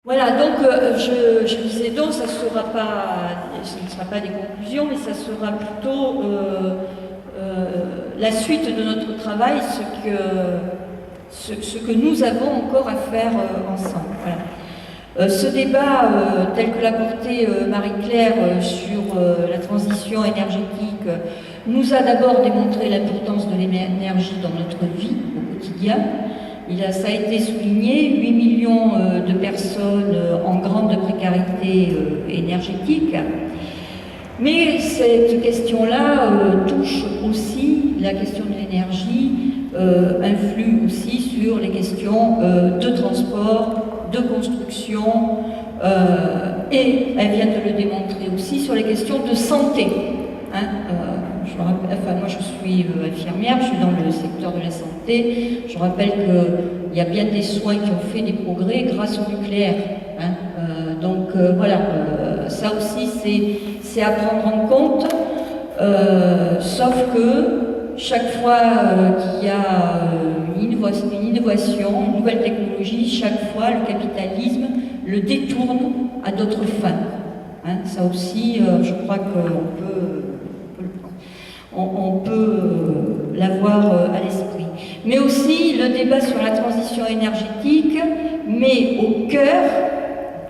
Voilà, donc je disais donc, ce ne sera pas des conclusions, mais ça sera plutôt la suite de notre travail, ce que nous avons encore à faire ensemble. Voilà. Ce débat, tel que l'a porté Marie-Claire sur la transition énergétique, nous a d'abord démontré l'importance de l'énergie dans notre vie au quotidien. Ça a été souligné, 8 millions de personnes en grande précarité énergétique. Mais cette question-là touche aussi la question de l'énergie, influe aussi sur les questions de transport, de construction, et elle vient de le démontrer aussi sur les questions de santé. Moi je suis infirmière, je suis dans le secteur de la santé. Je rappelle qu'il y a bien des soins qui ont fait des progrès grâce au nucléaire. Voilà, ça aussi c'est à prendre en compte, sauf que chaque fois qu'il y a une innovation, une nouvelle technologie, chaque fois le capitalisme le détourne à d'autres fins. Ça aussi, je crois qu'on peut l'avoir à l'esprit. Mais aussi le débat sur la transition énergétique met au cœur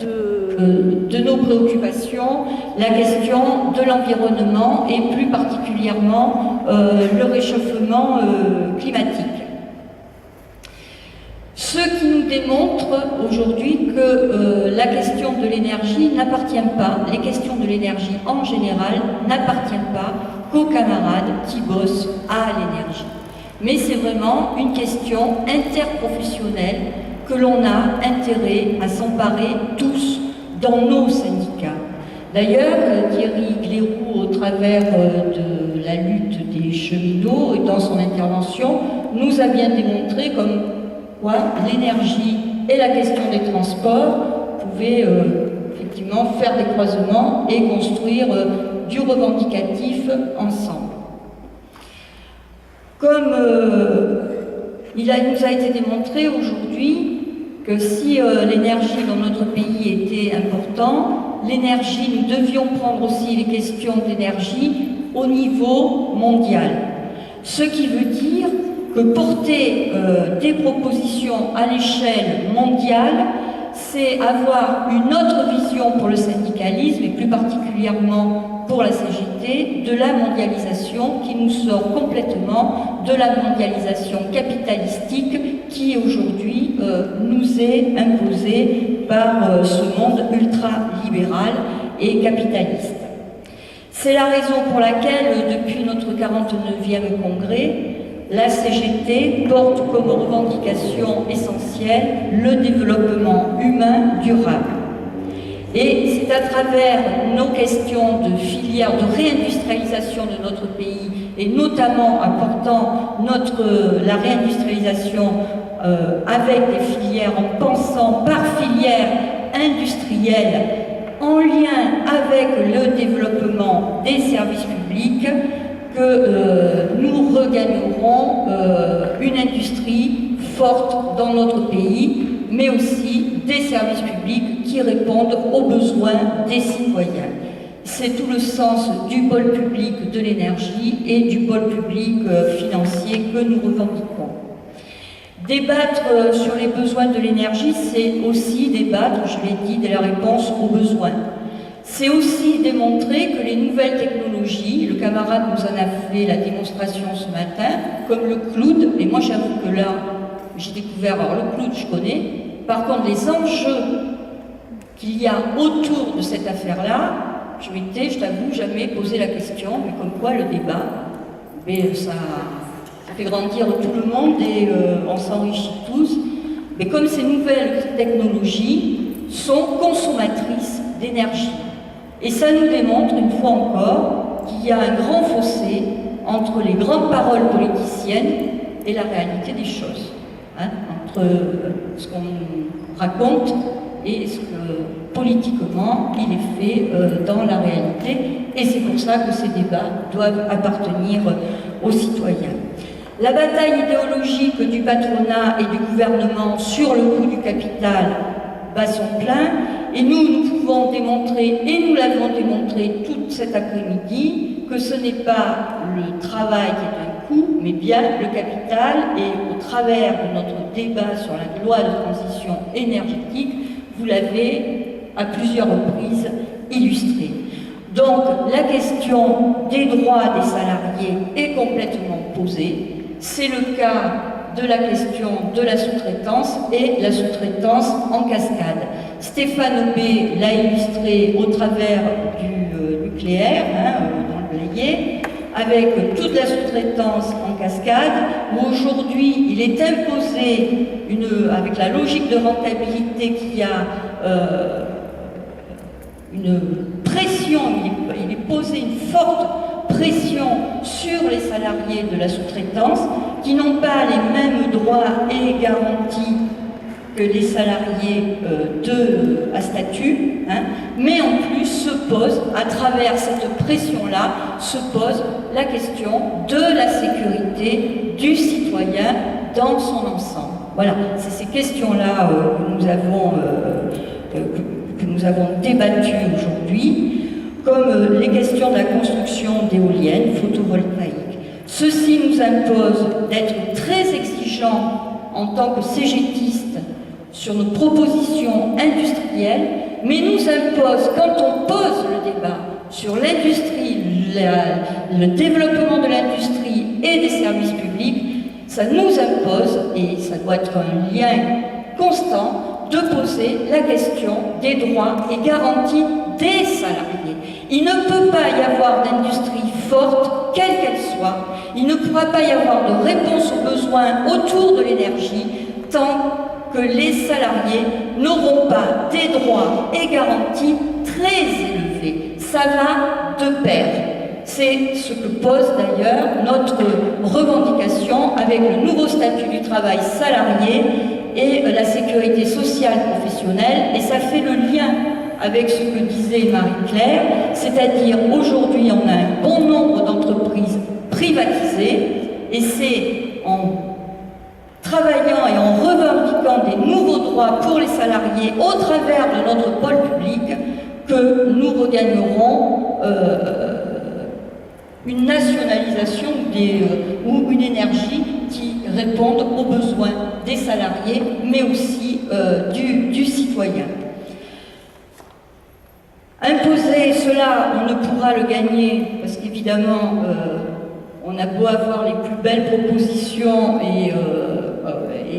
de nos préoccupations la question de l'environnement et plus particulièrement le réchauffement climatique. Ce qui nous démontre aujourd'hui que la question de l'énergie n'appartient pas, les questions de l'énergie en général n'appartiennent pas qu'aux camarades qui bossent à l'énergie. Mais c'est vraiment une question interprofessionnelle que l'on a intérêt à s'emparer tous dans nos syndicats. D'ailleurs, Thierry Glérou, au travers de la lutte des cheminots et dans son intervention, nous a bien démontré comme quoi l'énergie et la question des transports pouvaient effectivement faire des croisements et construire du revendicatif ensemble. Comme il nous a été démontré aujourd'hui que si l'énergie dans notre pays était importante, l'énergie, nous devions prendre aussi les questions d'énergie au niveau mondial. Ce qui veut dire que porter des propositions à l'échelle mondiale, c'est avoir une autre vision pour le syndicalisme et plus particulièrement pour la CGT de la mondialisation qui nous sort complètement de la mondialisation capitalistique qui aujourd'hui nous est imposée par ce monde ultra-libéral et capitaliste. C'est la raison pour laquelle, depuis notre 49e congrès, la CGT porte comme revendication essentielle le développement humain durable. Et c'est à travers nos questions de filières de réindustrialisation de notre pays, et notamment apportant la réindustrialisation avec des filières, en pensant par filière industrielle, en lien avec le développement des services publics, que nous regagnerons une industrie forte dans notre pays, mais aussi des services publics qui répondent aux besoins des citoyens. C'est tout le sens du pôle public de l'énergie et du pôle public financier que nous revendiquons. Débattre sur les besoins de l'énergie, c'est aussi débattre, je l'ai dit, de la réponse aux besoins. C'est aussi démontrer que les nouvelles technologies, le camarade nous en a fait la démonstration ce matin, comme le cloud, et moi j'avoue que là, j'ai découvert, alors le cloud je connais, par contre les enjeux qu'il y a autour de cette affaire-là, je t'avoue, jamais posé la question, mais comme quoi le débat, ça fait grandir tout le monde et on s'enrichit tous, mais comme ces nouvelles technologies sont consommatrices d'énergie. Et ça nous démontre une fois encore qu'il y a un grand fossé entre les grandes paroles politiciennes et la réalité des choses, entre ce qu'on raconte et ce que politiquement il est fait dans la réalité. Et c'est pour ça que ces débats doivent appartenir aux citoyens. La bataille idéologique du patronat et du gouvernement sur le coût du capital, bat son plein. Et nous pouvons démontrer, et nous l'avons démontré tout cet après-midi, que ce n'est pas le travail qui est un coût, mais bien le capital. Et au travers de notre débat sur la loi de transition énergétique, vous l'avez à plusieurs reprises illustré. Donc la question des droits des salariés est complètement posée. C'est le cas de la question de la sous-traitance et la sous-traitance en cascade. Stéphane Aubé l'a illustré au travers du nucléaire, dans le Blayais, avec toute la sous-traitance en cascade, où aujourd'hui il est imposé, avec la logique de rentabilité qu'il y a, une pression, il est posé une forte pression sur les salariés de la sous-traitance qui n'ont pas les mêmes droits et garanties que les salariés à statut, mais en plus se pose, à travers cette pression-là, se pose la question de la sécurité du citoyen dans son ensemble. Voilà, c'est ces questions-là que nous avons débattues aujourd'hui, comme les questions de la construction d'éoliennes photovoltaïques. Ceci nous impose d'être très exigeants en tant que cégétistes sur nos propositions industrielles, mais nous impose, quand on pose le débat sur l'industrie, le développement de l'industrie et des services publics, ça nous impose, et ça doit être un lien constant, de poser la question des droits et garanties des salariés. Il ne peut pas y avoir d'industrie forte, quelle qu'elle soit, il ne pourra pas y avoir de réponse aux besoins autour de l'énergie tant que les salariés n'auront pas des droits et garanties très élevés. Ça va de pair. C'est ce que pose d'ailleurs notre revendication avec le nouveau statut du travail salarié et la sécurité sociale professionnelle, et ça fait le lien avec ce que disait Marie-Claire, c'est-à-dire aujourd'hui on a un bon nombre d'entreprises privatisées, et c'est en travaillant et en revendiquant des nouveaux droits pour les salariés au travers de notre pôle public que nous regagnerons une nationalisation ou une énergie qui réponde aux besoins des salariés, mais aussi du citoyen. Imposer cela, on ne pourra le gagner, parce qu'évidemment, on a beau avoir les plus belles propositions et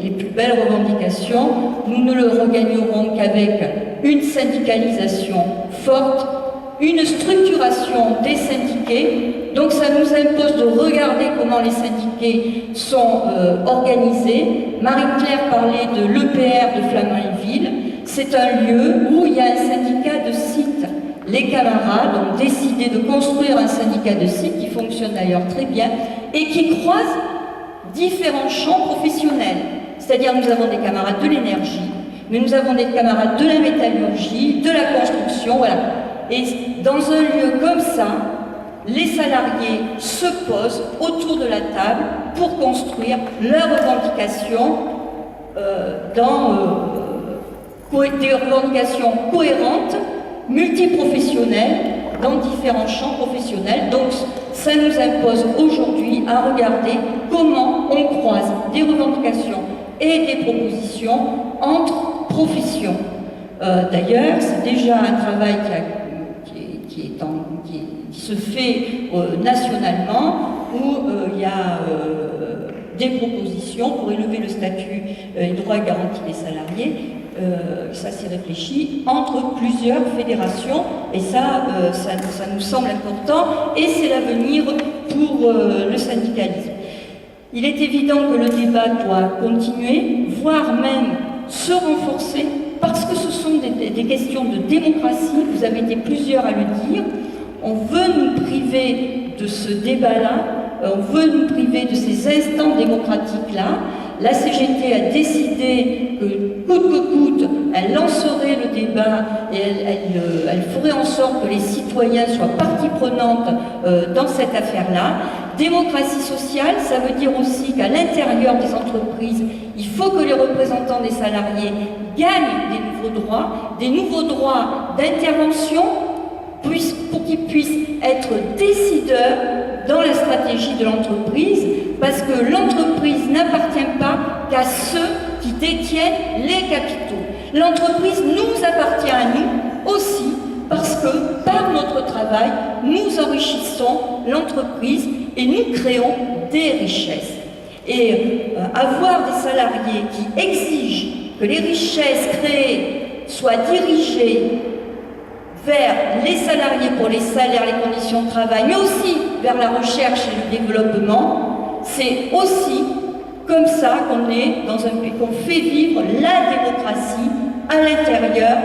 les plus belles revendications, nous ne le regagnerons qu'avec une syndicalisation forte, une structuration des syndiqués. Donc ça nous impose de regarder comment les syndiqués sont organisés. Marie-Claire parlait de l'EPR de Flamanville. C'est un lieu où il y a un syndicat de site. Les camarades ont décidé de construire un syndicat de site qui fonctionne d'ailleurs très bien et qui croise différents champs professionnels. C'est-à-dire nous avons des camarades de l'énergie, mais nous avons des camarades de la métallurgie, de la construction, voilà. Et dans un lieu comme ça, les salariés se posent autour de la table pour construire leurs revendications des revendications cohérentes, multiprofessionnelles, dans différents champs professionnels. Donc ça nous impose aujourd'hui à regarder comment on croise des revendications et des propositions entre professions. D'ailleurs, c'est déjà un travail qui se fait nationalement, où il y a des propositions pour élever le statut et droits et garanties des salariés. Ça s'y réfléchit entre plusieurs fédérations, et ça nous semble important, et c'est l'avenir pour le syndicalisme. Il est évident que le débat doit continuer, voire même se renforcer, parce que ce sont des questions de démocratie. Vous avez été plusieurs à le dire. On veut nous priver de ce débat-là, on veut nous priver de ces instants démocratiques-là. La CGT a décidé que, coûte que coûte, elle lancerait le débat et elle ferait en sorte que les citoyens soient partie prenante dans cette affaire-là. Démocratie sociale, ça veut dire aussi qu'à l'intérieur des entreprises, il faut que les représentants des salariés gagnent des nouveaux droits d'intervention pour qu'ils puissent être décideurs dans la stratégie de l'entreprise, parce que l'entreprise n'appartient pas qu'à ceux qui détiennent les capitaux. L'entreprise nous appartient à nous aussi, parce que par notre travail, nous enrichissons l'entreprise et nous créons des richesses. Et avoir des salariés qui exigent que les richesses créées soient dirigées vers les salariés pour les salaires, les conditions de travail, mais aussi vers la recherche et le développement, c'est aussi comme ça qu'on fait vivre la démocratie à l'intérieur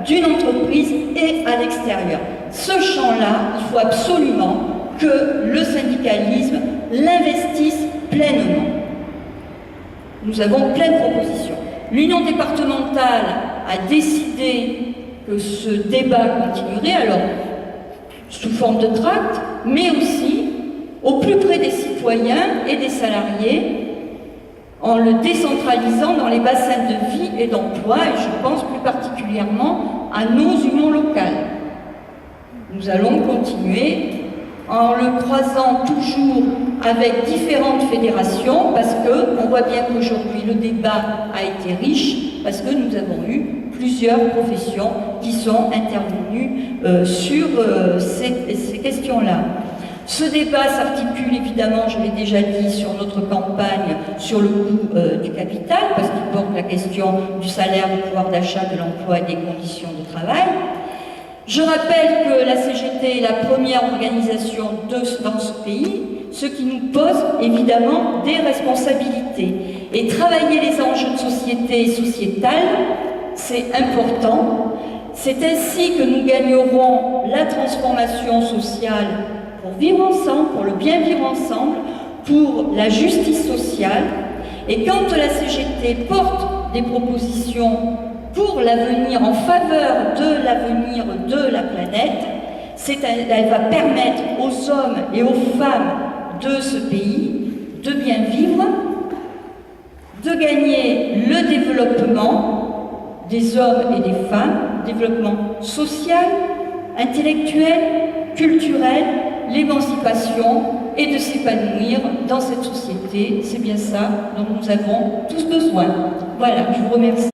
d'une entreprise et à l'extérieur. Ce champ-là, il faut absolument que le syndicalisme l'investisse pleinement. Nous avons plein de propositions. L'Union départementale a décidé que ce débat continuerait, alors sous forme de tract, mais aussi au plus près des citoyens et des salariés, en le décentralisant dans les bassins de vie et d'emploi, et je pense plus particulièrement à nos unions locales. Nous allons continuer en le croisant toujours avec différentes fédérations, parce qu'on voit bien qu'aujourd'hui le débat a été riche, parce que nous avons eu plusieurs professions qui sont intervenues sur ces questions-là. Ce débat s'articule évidemment, je l'ai déjà dit, sur notre campagne sur le coût du capital, parce qu'il porte la question du salaire, du pouvoir d'achat, de l'emploi et des conditions de travail. Je rappelle que la CGT est la première organisation dans ce pays, ce qui nous pose évidemment des responsabilités. Et travailler les enjeux de société et sociétale, c'est important. C'est ainsi que nous gagnerons la transformation sociale pour vivre ensemble, pour le bien vivre ensemble, pour la justice sociale. Et quand la CGT porte des propositions pour l'avenir, en faveur de l'avenir de la planète, elle va permettre aux hommes et aux femmes de ce pays de bien vivre, de gagner le développement des hommes et des femmes, développement social, intellectuel, culturel, l'émancipation et de s'épanouir dans cette société. C'est bien ça dont nous avons tous besoin. Voilà, je vous remercie.